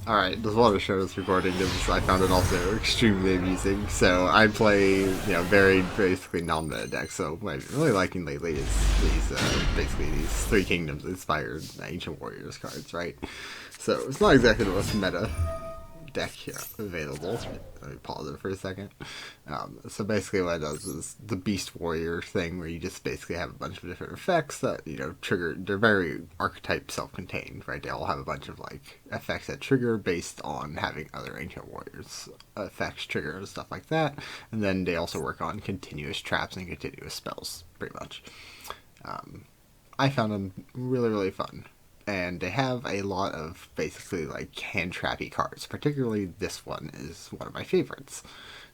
Alright, just wanted to share this recording because I found it also extremely amusing. So I play, very basically non-meta decks. So what I'm really liking lately is basically these Three Kingdoms inspired Ancient Warriors cards, right? So it's not exactly the most meta deck here available. Let me pause it for a second. So basically what it does is the Beast Warrior thing where you just basically have a bunch of different effects that, trigger. They're very archetype self-contained, right? They all have a bunch of like effects that trigger based on having other Ancient Warriors effects trigger and stuff like that. And then they also work on continuous traps and continuous spells, pretty much. I found them really, really fun. And they have a lot of basically like hand trappy cards. Particularly this one is one of my favorites.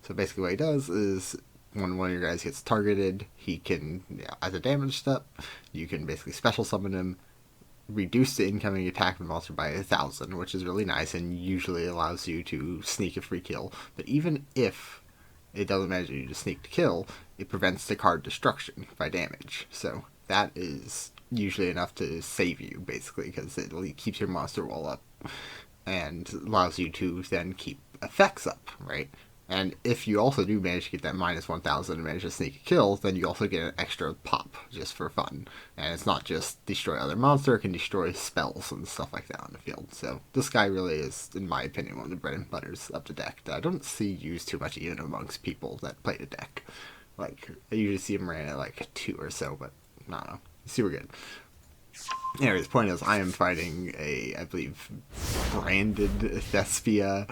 So basically what he does is when one of your guys gets targeted, he can, as a damage step, you can basically special summon him, reduce the incoming attack of the monster by 1,000, which is really nice and usually allows you to sneak a free kill. But even if it doesn't manage you to sneak the kill, it prevents the card destruction by damage. So that is usually enough to save you, basically, because it keeps your monster wall up and allows you to then keep effects up, right? And if you also do manage to get that minus 1,000 and manage to sneak a kill, then you also get an extra pop just for fun. And it's not just destroy other monster, it can destroy spells and stuff like that on the field. So this guy really is, in my opinion, one of the bread and butters of the deck that I don't see used too much even amongst people that play the deck. Like, I usually see him ran at like 2 or so, but I don't know. Super good. Anyways, point is, I am fighting I believe, branded Despia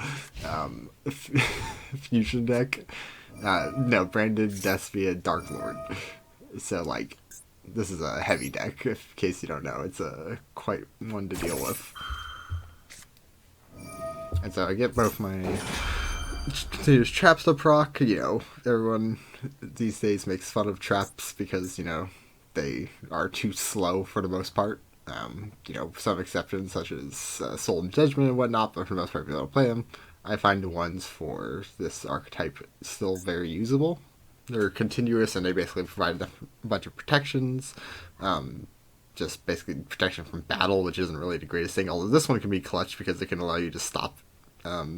fusion deck. No, branded Despia Darklord. So, like, this is a heavy deck, in case you don't know. It's quite one to deal with. And so I get both my continuous traps to proc. Everyone these days makes fun of traps because, they are too slow for the most part. Some exceptions such as Soul and Judgment and whatnot, but for the most part, people don't play them. I find the ones for this archetype still very usable. They're continuous and they basically provide a bunch of protections. Just basically protection from battle, which isn't really the greatest thing. Although this one can be clutch because it can allow you to stop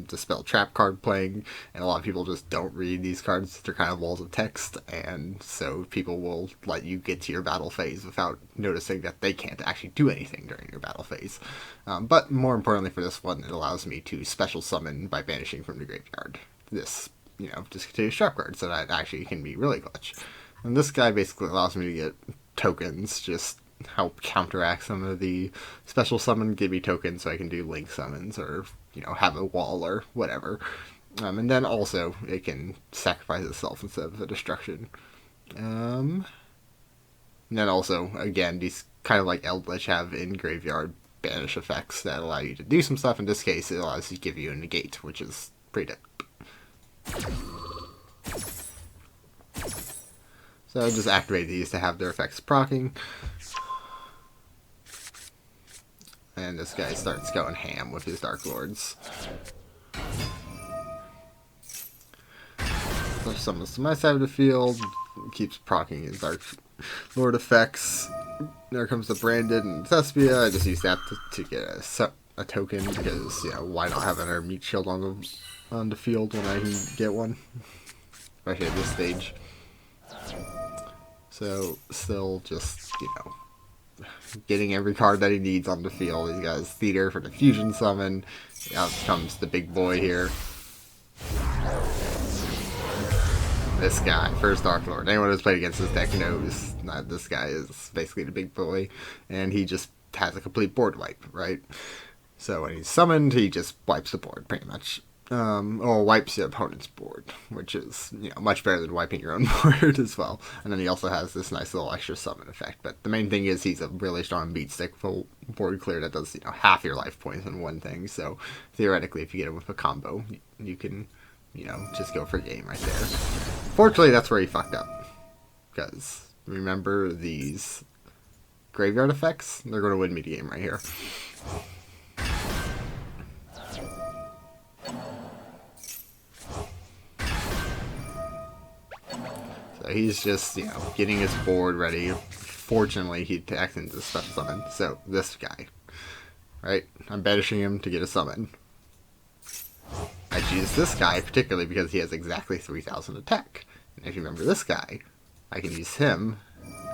dispel trap card playing, and a lot of people just don't read these cards. They're kind of walls of text, and so people will let you get to your battle phase without noticing that they can't actually do anything during your battle phase. But more importantly for this one, it allows me to special summon by banishing from the graveyard. This, just continuous trap card, so that actually can be really clutch. And this guy basically allows me to get tokens, just help counteract some of the special summon, give me tokens so I can do link summons or have a wall or whatever. And then also it can sacrifice itself instead of a destruction. And then also, again, these kind of like Eldritch have in graveyard banish effects that allow you to do some stuff. In this case, it allows you to give you a negate, which is pretty dope. So I just activate these to have their effects proccing. And this guy starts going ham with his Darklords. So summons to my side of the field, keeps proccing his Darklord effects. There comes the Branded and Despia. I just use that to get a token because, why not have another meat shield on the field when I can get one? Especially at this stage. So, still just, getting every card that he needs on the field. He's got his Theater for the fusion summon. Out comes the big boy here. This guy, first Darklord. Anyone who's played against this deck knows that this guy is basically the big boy. And he just has a complete board wipe, right? So when he's summoned, he just wipes the board, pretty much. Or wipes the opponent's board, which is, much better than wiping your own board as well. And then he also has this nice little extra summon effect. But the main thing is he's a really strong beat stick full board clear that does, half your life points in one thing. So theoretically, if you get him with a combo, you can, just go for game right there. Fortunately, that's where he fucked up. Because, remember these graveyard effects? They're going to win me the game right here. So he's just, getting his board ready. Fortunately, he acts into the special summon. So, this guy. Right? I'm banishing him to get a summon. use this guy particularly because he has exactly 3,000 attack. And if you remember this guy, I can use him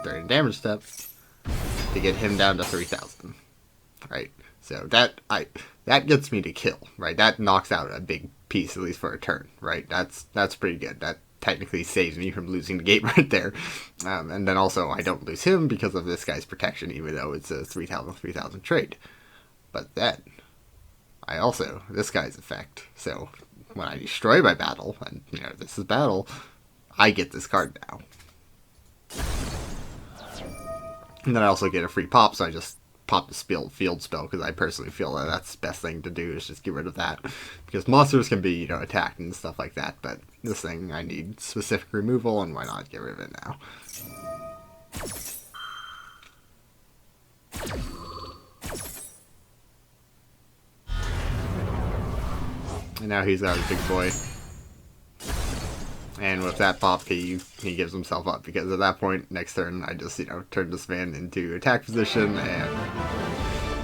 during damage step to get him down to 3,000. Right? So that gets me to kill, right? That knocks out a big piece, at least for a turn, right? That's pretty good. That technically saves me from losing the game right there. And then also, I don't lose him because of this guy's protection, even though it's a 3,000 trade. But then, I also, this guy's effect. So, when I destroy my battle, and, this is battle, I get this card now. And then I also get a free pop, so I just pop the field spell, because I personally feel that that's the best thing to do, is just get rid of that. Because monsters can be, attacked and stuff like that, but this thing, I need specific removal, and why not get rid of it now? And now he's got a big boy. And with that pop, he gives himself up, because at that point, next turn, I just, turn this man into attack position, and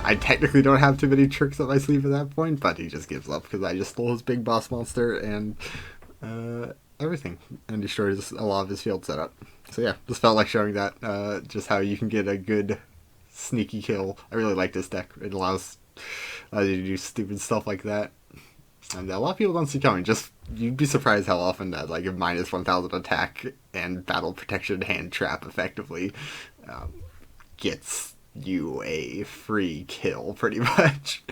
I technically don't have too many tricks up my sleeve at that point, but he just gives up, because I just stole his big boss monster and everything, and destroys a lot of his field setup. So yeah, just felt like showing that, just how you can get a good sneaky kill. I really like this deck. It allows you to do stupid stuff like that. And a lot of people don't see coming. You'd be surprised how often that, like, a minus 1,000 attack and battle protection hand trap effectively gets you a free kill, pretty much.